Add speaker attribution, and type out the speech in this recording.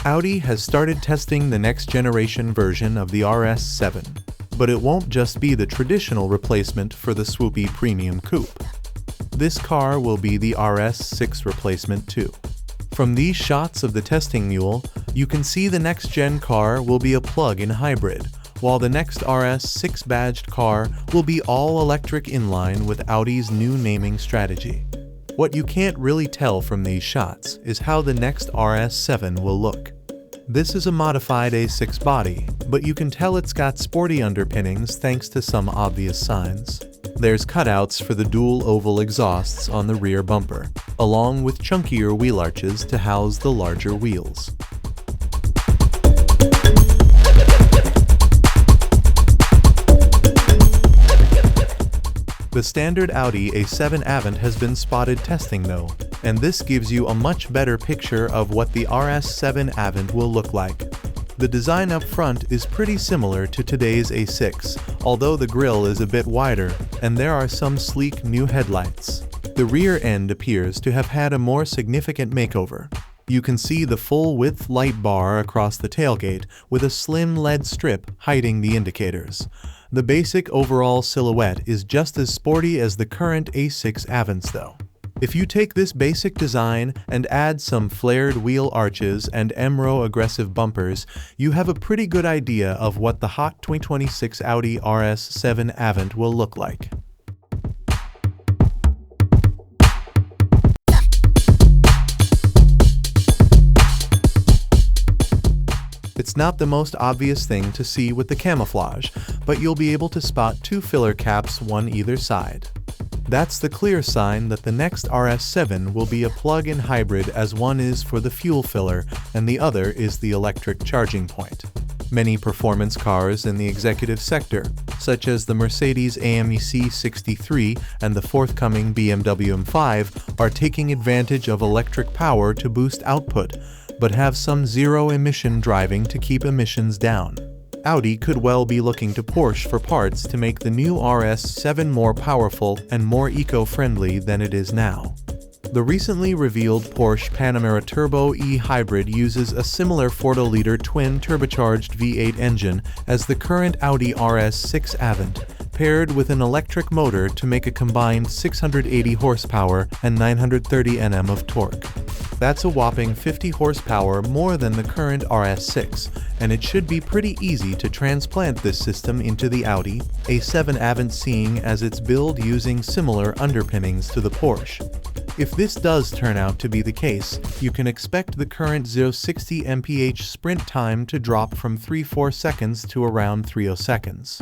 Speaker 1: Audi has started testing the next generation version of the RS7, but it won't just be the traditional replacement for the swoopy premium coupe. This car will be the RS6 replacement too. From these shots of the testing mule, you can see the next-gen car will be a plug-in hybrid, while the next RS6 badged car will be all-electric in line with Audi's new naming strategy. What you can't really tell from these shots is how the next RS7 will look. This is a modified A6 body, but you can tell it's got sporty underpinnings thanks to some obvious signs. There's cutouts for the dual oval exhausts on the rear bumper, along with chunkier wheel arches to house the larger wheels. The standard Audi A7 Avant has been spotted testing though, and this gives you a much better picture of what the RS7 Avant will look like. The design up front is pretty similar to today's A6, although the grille is a bit wider, and there are some sleek new headlights. The rear end appears to have had a more significant makeover. You can see the full-width light bar across the tailgate with a slim LED strip hiding the indicators. The basic overall silhouette is just as sporty as the current A6 Avants though. If you take this basic design and add some flared wheel arches and MRO aggressive bumpers, you have a pretty good idea of what the hot 2026 Audi RS7 Avant will look like. It's not the most obvious thing to see with the camouflage, but you'll be able to spot two filler caps, one either side. That's the clear sign that the next RS7 will be a plug-in hybrid, as one is for the fuel filler and the other is the electric charging point. Many performance cars in the executive sector, such as the Mercedes AMG 63 and the forthcoming BMW M5, are taking advantage of electric power to boost output, but have some zero-emission driving to keep emissions down. Audi could well be looking to Porsche for parts to make the new RS7 more powerful and more eco-friendly than it is now. The recently revealed Porsche Panamera Turbo E Hybrid uses a similar 4-liter twin-turbocharged V8 engine as the current Audi RS6 Avant, paired with an electric motor to make a combined 680 horsepower and 930 Nm of torque. That's a whopping 50 horsepower more than the current RS6, and it should be pretty easy to transplant this system into the Audi A7 Avant, seeing as it's built using similar underpinnings to the Porsche. If this does turn out to be the case, you can expect the current 0-60 mph sprint time to drop from 3.4 seconds to around 3.0 seconds.